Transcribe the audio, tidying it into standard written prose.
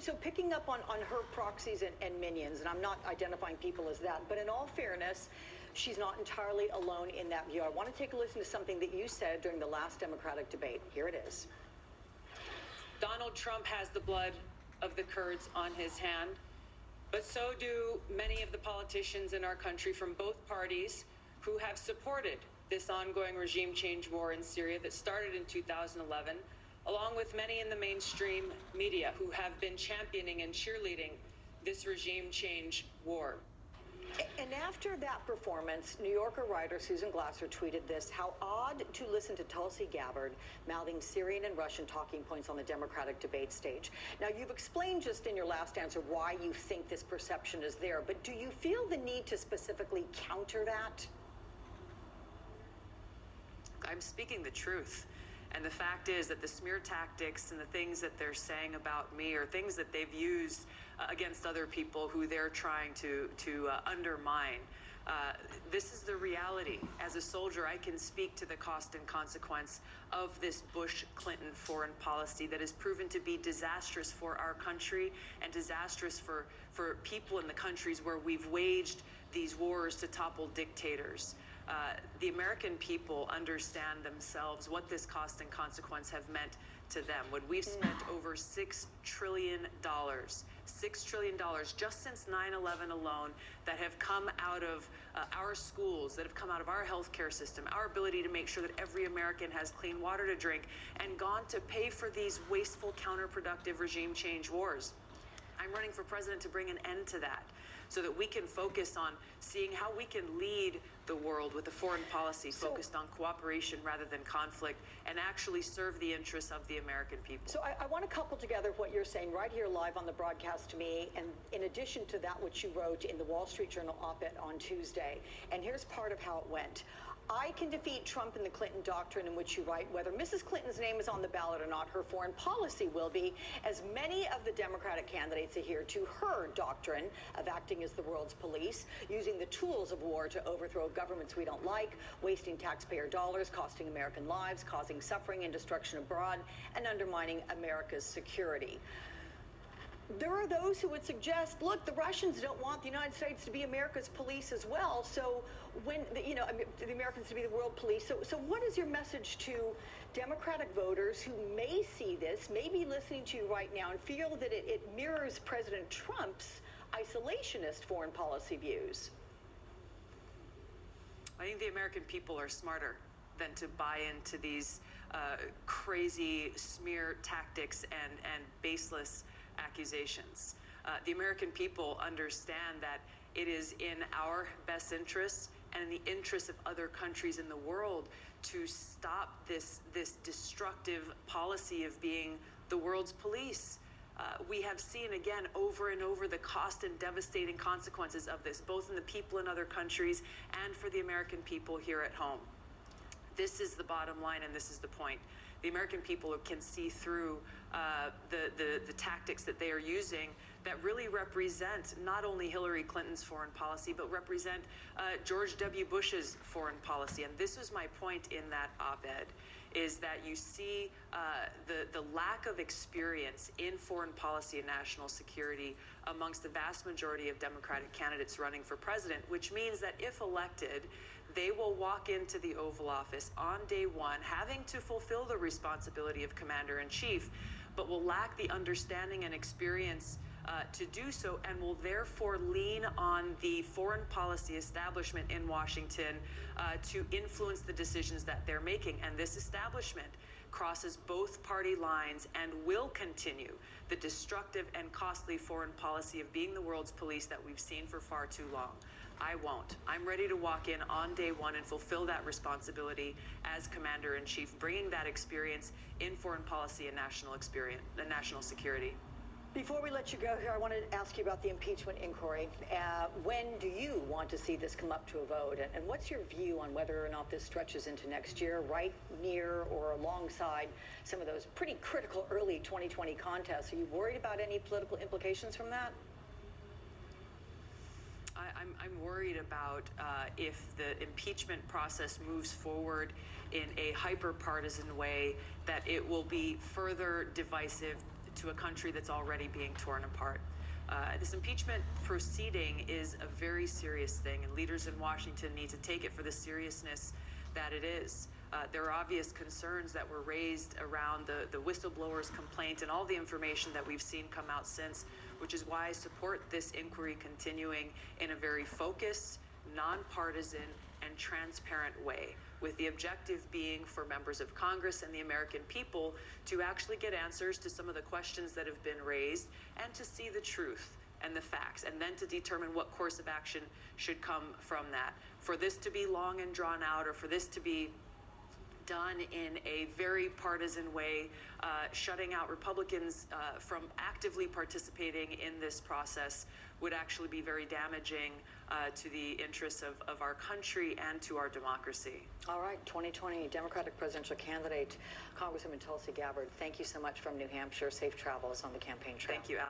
So picking up on her proxies and minions, and I'm not identifying people as that, but in all fairness, she's not entirely alone in that view. I want to take a listen to something that you said during the last Democratic debate. Here it is. Donald Trump has the blood of the Kurds on his hand, but so do many of the politicians in our country from both parties who have supported this ongoing regime change war in Syria that started in 2011, along with many in the mainstream media who have been championing and cheerleading this regime change war. And after that performance, New Yorker writer Susan Glasser tweeted this: how odd to listen to Tulsi Gabbard mouthing Syrian and Russian talking points on the Democratic debate stage. Now, you've explained just in your last answer why you think this perception is there, but do you feel the need to specifically counter that? I'm speaking the truth. And the fact is that the smear tactics and the things that they're saying about me are things that they've used against other people who they're trying to undermine. This is the reality. As a soldier, I can speak to the cost and consequence of this Bush-Clinton foreign policy that has proven to be disastrous for our country and disastrous for people in the countries where we've waged these wars to topple dictators. The American people understand themselves what this cost and consequence have meant to them. When we've spent over $6 trillion just since 9/11 alone, that have come out of our schools, that have come out of our healthcare system, our ability to make sure that every American has clean water to drink, and gone to pay for these wasteful, counterproductive regime change wars. I'm running for president to bring an end to that, so that we can focus on seeing how we can lead the world with a foreign policy focused on cooperation rather than conflict, and actually serve the interests of the American people. So I want to couple together what you're saying right here live on the broadcast to me, and in addition to that, what you wrote in the Wall Street Journal op-ed on Tuesday. And here's part of how it went. I can defeat Trump in the Clinton doctrine, in which you write, whether Mrs. Clinton's name is on the ballot or not, her foreign policy will be, as many of the Democratic candidates adhere to her doctrine of acting as the world's police, using the tools of war to overthrow governments we don't like, wasting taxpayer dollars, costing American lives, causing suffering and destruction abroad, and undermining America's security. There are those who would suggest, look, the Russians don't want the United States to be America's police as well. So when, the Americans to be the world police. So what is your message to Democratic voters who may see this, may be listening to you right now, and feel that it mirrors President Trump's isolationist foreign policy views? I think the American people are smarter than to buy into these crazy smear tactics and baseless accusations. The American people understand that it is in our best interests and in the interests of other countries in the world to stop this destructive policy of being the world's police. We have seen again over and over the cost and devastating consequences of this, both in the people in other countries and for the American people here at home. This is the bottom line, and this is the point. The American people can see through the tactics that they are using that really represent not only Hillary Clinton's foreign policy, but represent George W. Bush's foreign policy. And this was my point in that op-ed, is that you see the lack of experience in foreign policy and national security amongst the vast majority of Democratic candidates running for president, which means that if elected, they will walk into the Oval Office on day one having to fulfill the responsibility of commander-in-chief, but will lack the understanding and experience to do so, and will therefore lean on the foreign policy establishment in Washington to influence the decisions that they're making. And this establishment crosses both party lines and will continue the destructive and costly foreign policy of being the world's police that we've seen for far too long. I won't. I'm ready to walk in on day one and fulfill that responsibility as commander-in-chief, bringing that experience in foreign policy and national security. Before we let you go here, I wanted to ask you about the impeachment inquiry. When do you want to see this come up to a vote? And what's your view on whether or not this stretches into next year, right near or alongside some of those pretty critical early 2020 contests? Are you worried about any political implications from that? I'm worried about if the impeachment process moves forward in a hyper-partisan way, that it will be further divisive to a country that's already being torn apart. This impeachment proceeding is a very serious thing, and leaders in Washington need to take it for the seriousness that it is. There are obvious concerns that were raised around the whistleblower's complaint and all the information that we've seen come out since, which is why I support this inquiry continuing in a very focused, nonpartisan, and transparent way, with the objective being for members of Congress and the American people to actually get answers to some of the questions that have been raised and to see the truth and the facts, and then to determine what course of action should come from that. For this to be long and drawn out, or for this to be done in a very partisan way, shutting out Republicans from actively participating in this process would actually be very damaging to the interests of our country and to our democracy. All right, 2020 Democratic presidential candidate, Congresswoman Tulsi Gabbard, thank you so much from New Hampshire. Safe travels on the campaign trail. Thank you, Alex.